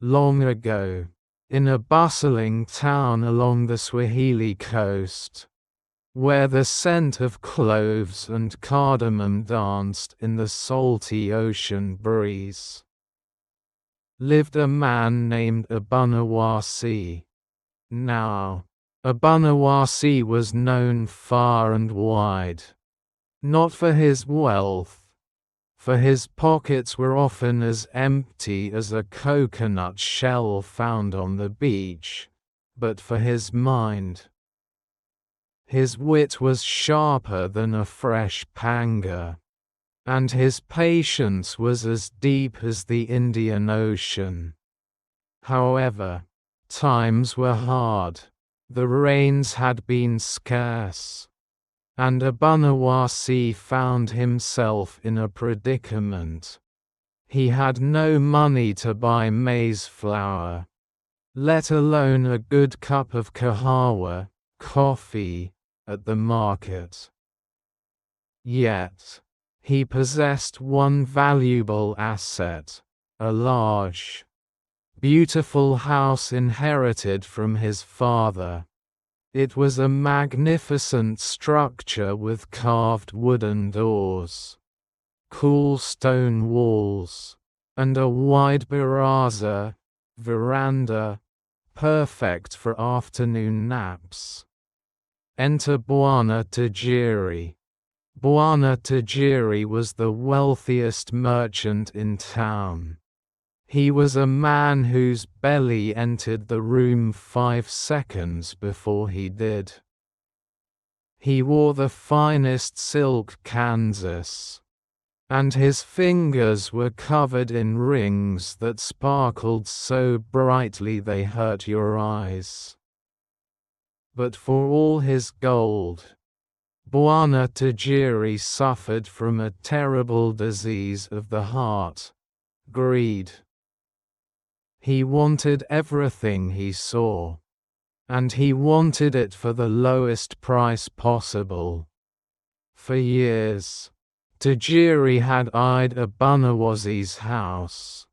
Long ago, in a bustling town along the Swahili coast, where the scent of cloves and cardamom danced in the salty ocean breeze, lived a man named Abunuwasi. Now, Abunuwasi was known far and wide, not for his wealth, for his pockets were often as empty as a coconut shell found on the beach, but for his mind. His wit was sharper than a fresh panga, and his patience was as deep as the Indian Ocean. However, times were hard, the rains had been scarce, and Abunuwasi found himself in a predicament. He had no money to buy maize flour, let alone a good cup of kahawa, coffee, at the market. Yet, he possessed one valuable asset, a large, beautiful house inherited from his father. It was a magnificent structure with carved wooden doors, cool stone walls, and a wide veranda, perfect for afternoon naps. Enter Bwana Tajiri. Bwana Tajiri was the wealthiest merchant in town. He was a man whose belly entered the room 5 seconds before he did. He wore the finest silk Kansas, and his fingers were covered in rings that sparkled so brightly they hurt your eyes. But for all his gold, Bwana Tajiri suffered from a terrible disease of the heart, greed. He wanted everything he saw, and he wanted it for the lowest price possible. For years, Tajiri had eyed Abunuwasi's house.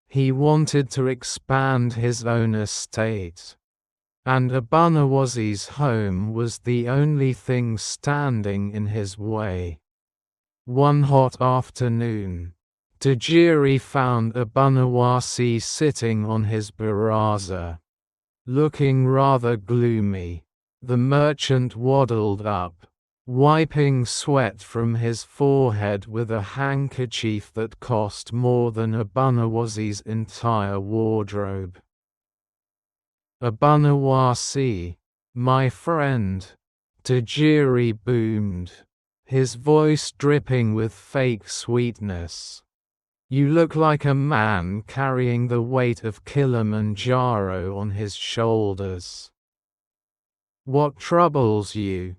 He wanted to expand his own estate, and Abunuwasi's home was the only thing standing in his way. One hot afternoon, Tajiri found Abunuwasi sitting on his baraza, looking rather gloomy. The merchant waddled up, wiping sweat from his forehead with a handkerchief that cost more than Abunuwasi's entire wardrobe. "Abunuwasi, my friend," Tajiri boomed, his voice dripping with fake sweetness. "You look like a man carrying the weight of Kilimanjaro on his shoulders. What troubles you?"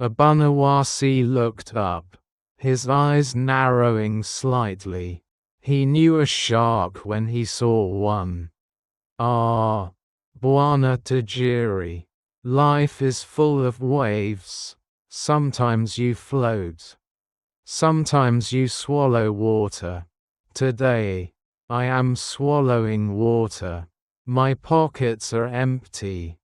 Abunuwasi looked up, his eyes narrowing slightly. He knew a shark when he saw one. "Ah, Bwana Tajiri, life is full of waves. Sometimes you float. Sometimes you swallow water. Today, I am swallowing water. My pockets are empty."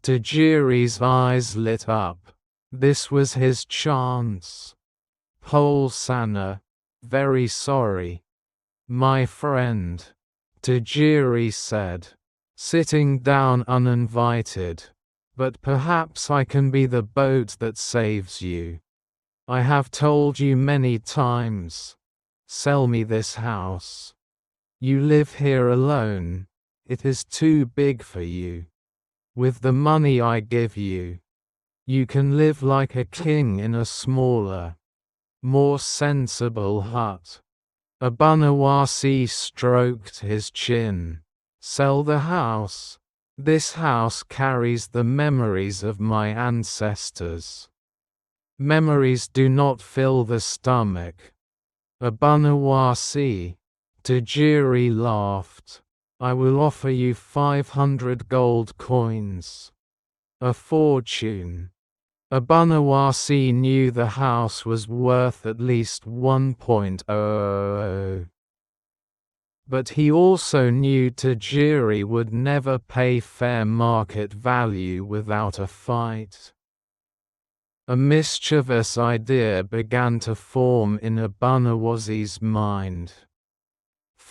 Tajiri's eyes lit up. This was his chance. "Pole Sana, very sorry, my friend," Tajiri said, sitting down uninvited, "but perhaps I can be the boat that saves you. I have told you many times, sell me this house. You live here alone, it is too big for you. With the money I give you, you can live like a king in a smaller, more sensible hut." Abunuwasi stroked his chin. "Sell the house. This house carries the memories of my ancestors. Memories do not fill the stomach." "Abunuwasi," Tajiri laughed, "I will offer you 500 gold coins. A fortune." Abunuwasi knew the house was worth at least 1.000 But he also knew Tajiri would never pay fair market value without a fight. A mischievous idea began to form in Abunuwasi's mind.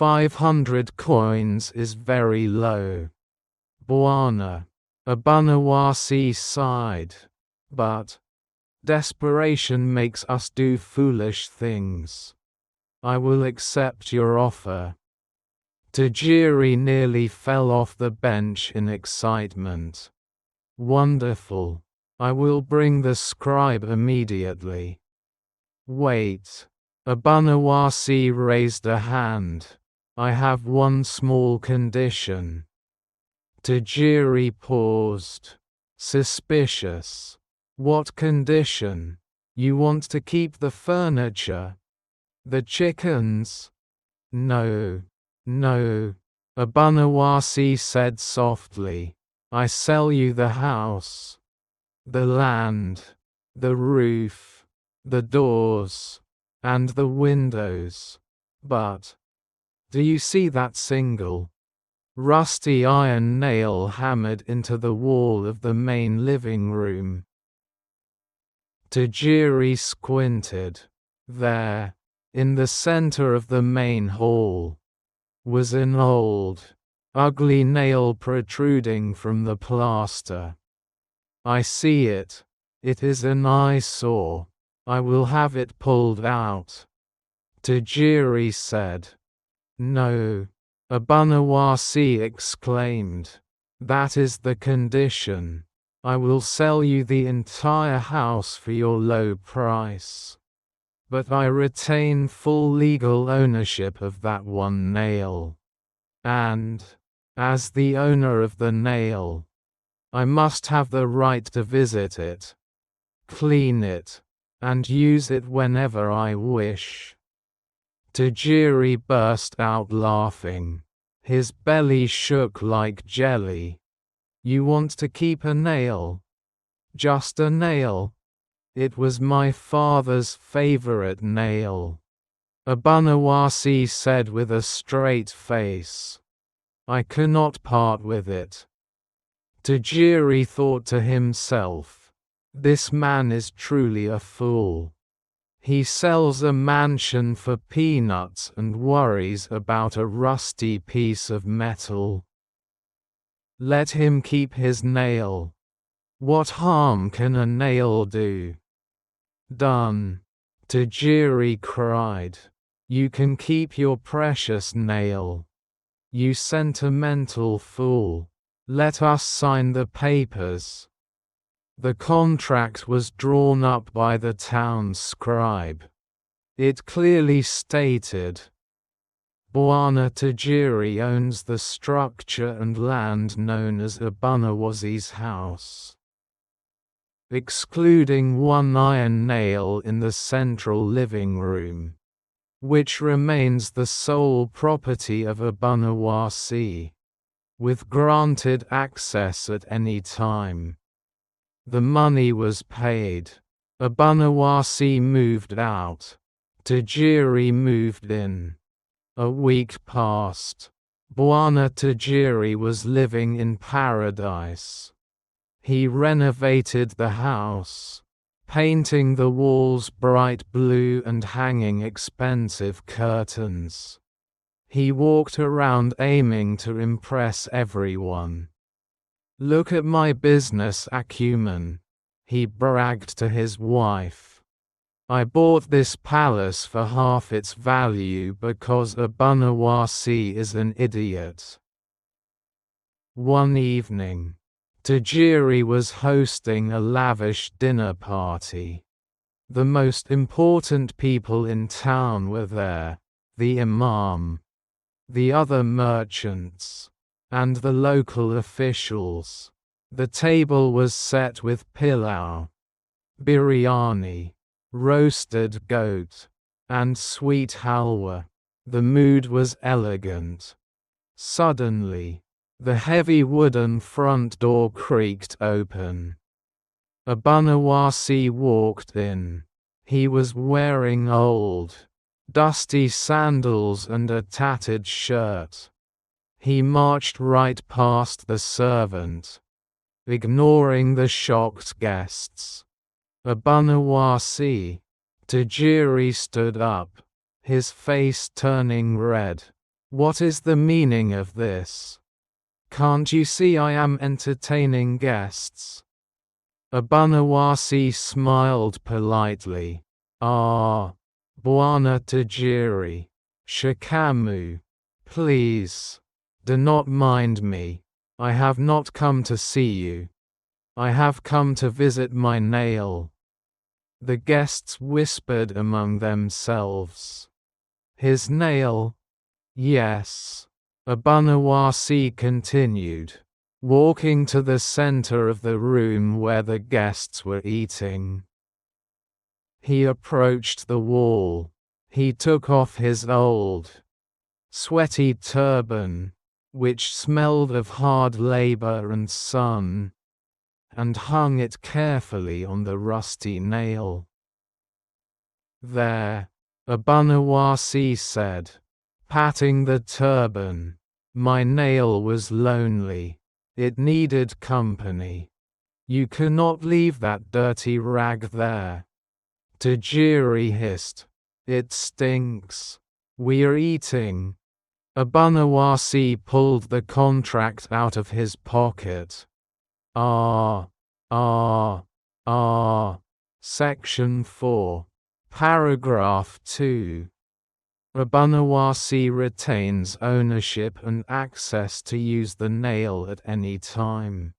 500 coins is very low. Bwana. Abunuwasi sighed. But desperation makes us do foolish things. I will accept your offer. Tajiri nearly fell off the bench in excitement. Wonderful. I will bring the scribe immediately. Wait. Abunuwasi raised a hand. I have one small condition. Tajiri paused. Suspicious. What condition? You want to keep the furniture? The chickens? No. No. Abunuwasi said softly. I sell you the house. The land. The roof. The doors. And the windows. But do you see that single, rusty iron nail hammered into the wall of the main living room? Tajiri squinted. There, in the center of the main hall, was an old, ugly nail protruding from the plaster. I see it. It is an eyesore. I will have it pulled out. Tajiri said. No. Abunuwasi exclaimed. That is the condition. I will sell you the entire house for your low price. But I retain full legal ownership of that one nail. And, as the owner of the nail, I must have the right to visit it, clean it, and use it whenever I wish. Tajiri burst out laughing. His belly shook like jelly. You want to keep a nail? Just a nail? It was my father's favorite nail. Abunuwasi said with a straight face. I cannot part with it. Tajiri thought to himself. This man is truly a fool. He sells a mansion for peanuts and worries about a rusty piece of metal. Let him keep his nail. What harm can a nail do? Done. Tajiri cried. You can keep your precious nail. You sentimental fool. Let us sign the papers. The contract was drawn up by the town scribe. It clearly stated, Bwana Tajiri owns the structure and land known as Abunuwasi's house, excluding one iron nail in the central living room, which remains the sole property of Abunuwasi, with granted access at any time. The money was paid. Abunuwasi moved out. Tajiri moved in. A week passed. Bwana Tajiri was living in paradise. He renovated the house, painting the walls bright blue and hanging expensive curtains. He walked around aiming to impress everyone. Look at my business acumen, he bragged to his wife. I bought this palace for half its value because Abunuwasi is an idiot. One evening, Tajiri was hosting a lavish dinner party. The most important people in town were there, the imam, the other merchants, and the local officials. The table was set with pilau, biryani, roasted goat, and sweet halwa. The mood was elegant. Suddenly, the heavy wooden front door creaked open. Abunuwasi walked in. He was wearing old, dusty sandals and a tattered shirt. He marched right past the servant, ignoring the shocked guests. Abunuwasi. Tajiri stood up, his face turning red. What is the meaning of this? Can't you see I am entertaining guests? Abunuwasi smiled politely. Ah, Bwana Tajiri. Shikamu. Please, do not mind me. I have not come to see you. I have come to visit my nail. The guests whispered among themselves. His nail? Yes. Abunuwasi continued, walking to the center of the room where the guests were eating. He approached the wall. He took off his old, sweaty turban, which smelled of hard labor and sun, and hung it carefully on the rusty nail. There, Abunuwasi said, patting the turban. My nail was lonely. It needed company. You cannot leave that dirty rag there. Tajiri hissed. It stinks. We're eating. Abunuwasi pulled the contract out of his pocket. Section 4. Paragraph 2. Abunuwasi retains ownership and access to use the nail at any time.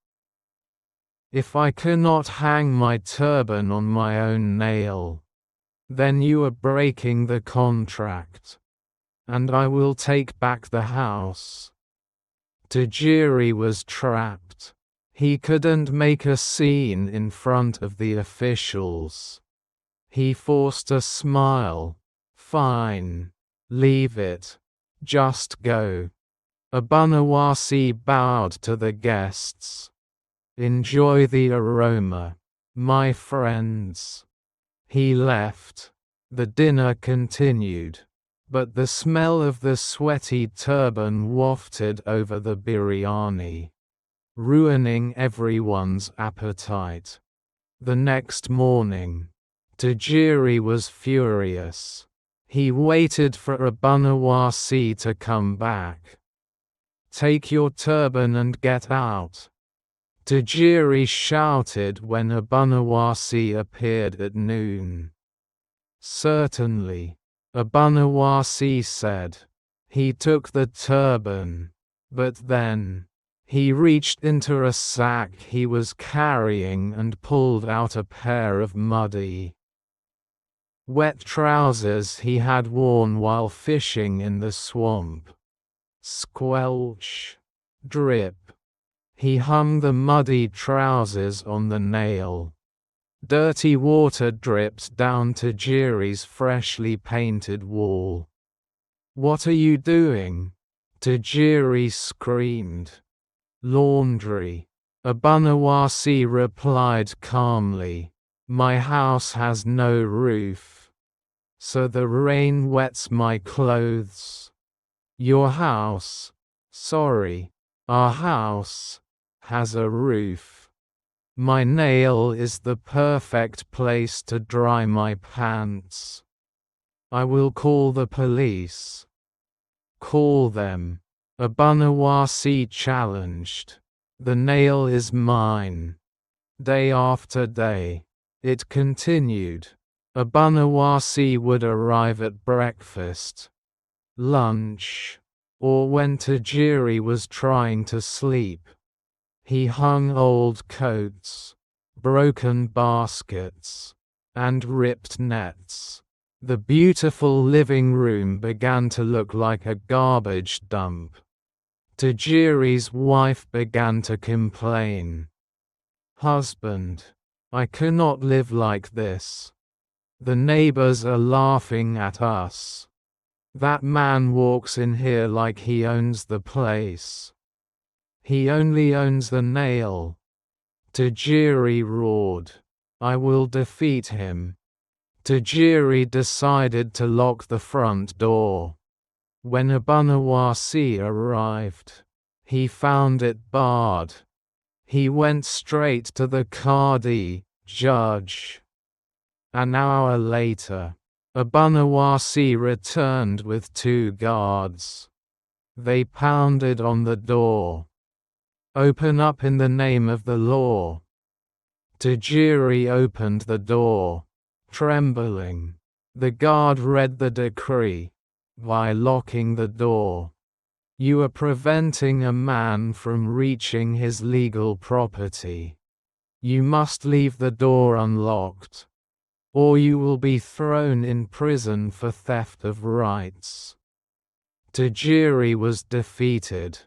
If I cannot hang my turban on my own nail, then you are breaking the contract, and I will take back the house. Tajiri was trapped. He couldn't make a scene in front of the officials. He forced a smile. Fine. Leave it. Just go. Abunuwasi bowed to the guests. Enjoy the aroma, my friends. He left. The dinner continued, but the smell of the sweaty turban wafted over the biryani, ruining everyone's appetite. The next morning, Tajiri was furious. He waited for Abunuwasi to come back. Take your turban and get out. Tajiri shouted when Abunuwasi appeared at noon. Certainly, Abunuwasi said. He took the turban, but then, he reached into a sack he was carrying and pulled out a pair of muddy, wet trousers he had worn while fishing in the swamp. Squelch. Drip. He hung the muddy trousers on the nail. Dirty water dripped down Tajiri's freshly painted wall. What are you doing? Tajiri screamed. Laundry. Abunuwasi replied calmly. My house has no roof, so the rain wets my clothes. Your house, sorry, our house, has a roof. My nail is the perfect place to dry my pants. I will call the police. Call them. Abunuwasi challenged. The nail is mine. Day after day, it continued. Abunuwasi would arrive at breakfast, lunch, or when Tajiri was trying to sleep. He hung old coats, broken baskets, and ripped nets. The beautiful living room began to look like a garbage dump. Tajiri's wife began to complain. Husband, I cannot live like this. The neighbors are laughing at us. That man walks in here like he owns the place. He only owns the nail. Tajiri roared. I will defeat him. Tajiri decided to lock the front door. When Abunuwasi arrived, he found it barred. He went straight to the Qadi, judge. An hour later, Abunuwasi returned with 2 guards. They pounded on the door. "Open up in the name of the law." Tajiri opened the door, trembling. The guard read the decree. "By locking the door, you are preventing a man from reaching his legal property. You must leave the door unlocked, or you will be thrown in prison for theft of rights." Tajiri was defeated.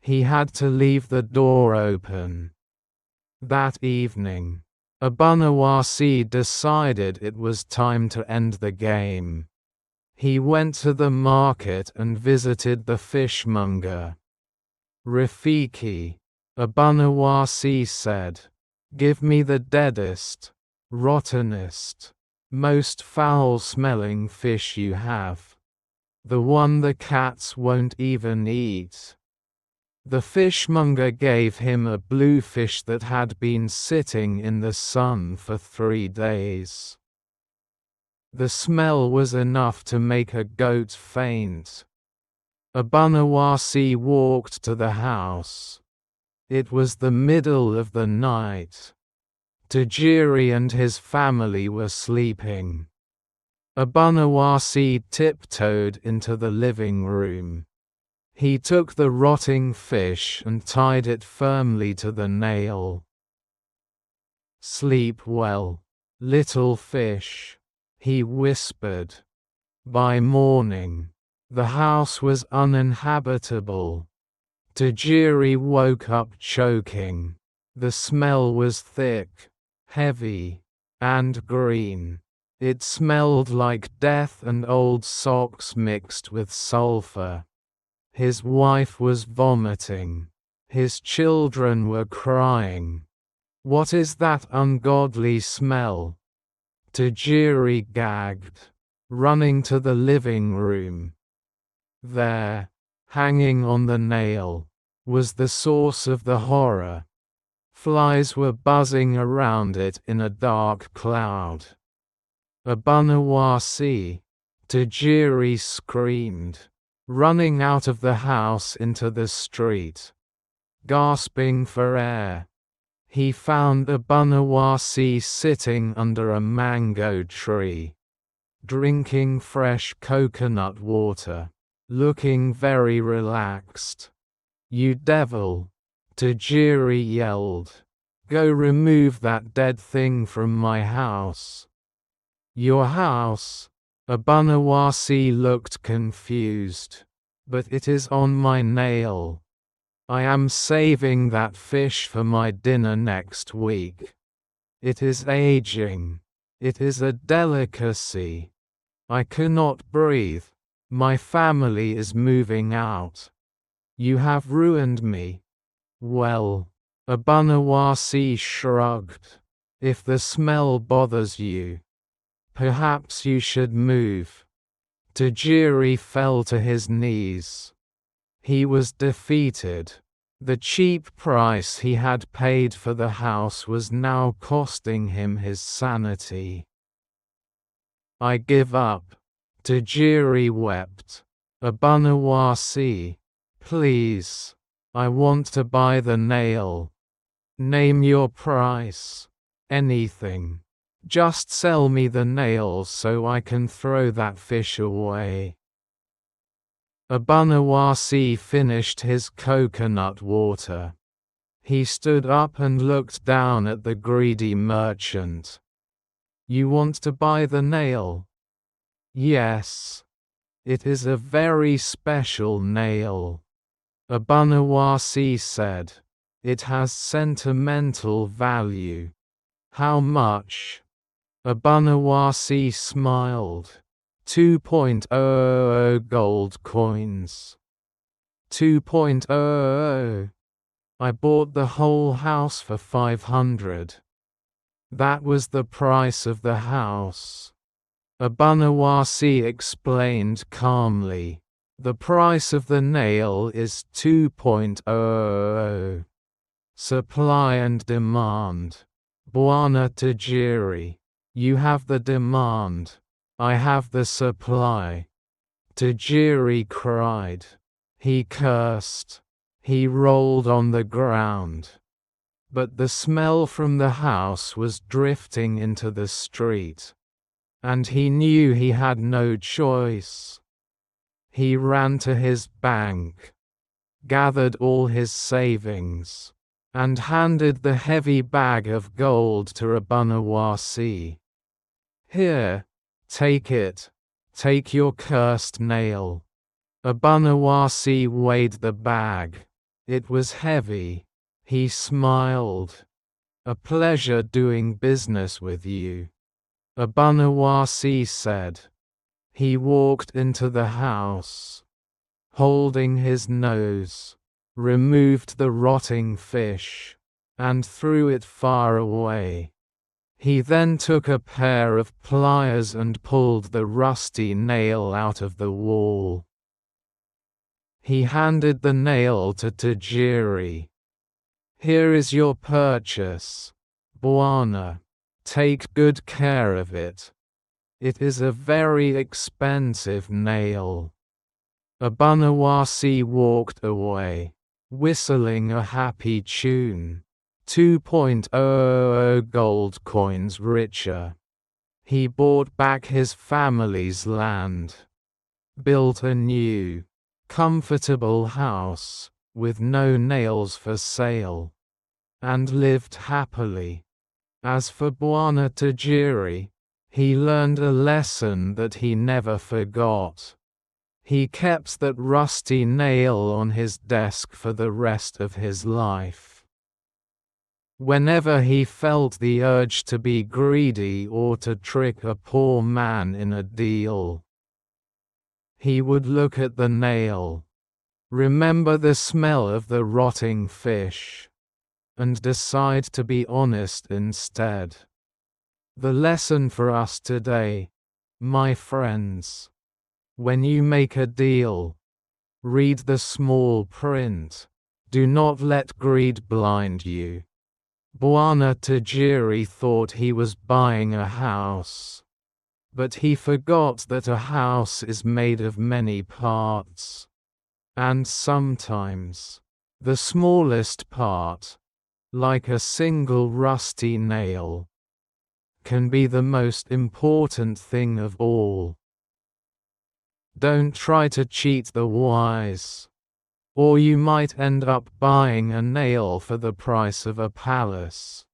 He had to leave the door open. That evening, Abunuwasi decided it was time to end the game. He went to the market and visited the fishmonger. "Rafiki," Abunuwasi said, "give me the deadest, rottenest, most foul-smelling fish you have. The one the cats won't even eat." The fishmonger gave him a bluefish that had been sitting in the sun for 3 days. The smell was enough to make a goat faint. Abunuwasi walked to the house. It was the middle of the night. Tajiri and his family were sleeping. Abunuwasi tiptoed into the living room. He took the rotting fish and tied it firmly to the nail. "Sleep well, little fish," he whispered. By morning, the house was uninhabitable. Tajiri woke up choking. The smell was thick, heavy, and green. It smelled like death and old socks mixed with sulfur. His wife was vomiting. His children were crying. "What is that ungodly smell?" Tajiri gagged, running to the living room. There, hanging on the nail, was the source of the horror. Flies were buzzing around it in a dark cloud. "Abunuwasi!" Tajiri screamed, running out of the house into the street. Gasping for air, he found Abunuwasi sitting under a mango tree, drinking fresh coconut water, looking very relaxed. "You devil!" Tajiri yelled. "Go remove that dead thing from my house." "Your house?" Abunuwasi looked confused. "But it is on my nail. I am saving that fish for my dinner next week. It is aging. It is a delicacy. I cannot breathe. My family is moving out. You have ruined me." "Well," Abunuwasi shrugged, "if the smell bothers you, perhaps you should move." Tajiri fell to his knees. He was defeated. The cheap price he had paid for the house was now costing him his sanity. "I give up." Tajiri wept. "Abunuwasi, please. I want to buy the nail. Name your price. Anything. Just sell me the nail so I can throw that fish away." Abunuwasi finished his coconut water. He stood up and looked down at the greedy merchant. "You want to buy the nail?" "Yes. It is a very special nail," Abunuwasi said. "It has sentimental value." "How much?" Abunuwasi smiled. 2.00 gold coins. 2.00. I bought the whole house for 500. That was the price of the house. Abunuwasi explained calmly. The price of the nail is 2.00. Supply and demand. Bwana Tajiri. You have the demand. I have the supply. Tajiri cried. He cursed. He rolled on the ground. But the smell from the house was drifting into the street. And he knew he had no choice. He ran to his bank, gathered all his savings, and handed the heavy bag of gold to Abunuwasi. Here, take it, take your cursed nail. Abunuwasi weighed the bag. It was heavy. He smiled. A pleasure doing business with you, Abunuwasi said. He walked into the house, holding his nose, removed the rotting fish, and threw it far away. He then took a pair of pliers and pulled the rusty nail out of the wall. He handed the nail to Tajiri. Here is your purchase, Bwana. Take good care of it. It is a very expensive nail. Abunuwasi walked away, whistling a happy tune. 2.00 gold coins richer. He bought back his family's land, built a new, comfortable house, with no nails for sale, and lived happily. As for Bwana Tajiri, he learned a lesson that he never forgot. He kept that rusty nail on his desk for the rest of his life. Whenever he felt the urge to be greedy or to trick a poor man in a deal, he would look at the nail, remember the smell of the rotting fish, and decide to be honest instead. The lesson for us today, my friends: when you make a deal, read the small print. Do not let greed blind you. Bwana Tajiri thought he was buying a house, but he forgot that a house is made of many parts, and sometimes the smallest part, like a single rusty nail, can be the most important thing of all. Don't try to cheat the wise, or you might end up buying a nail for the price of a palace.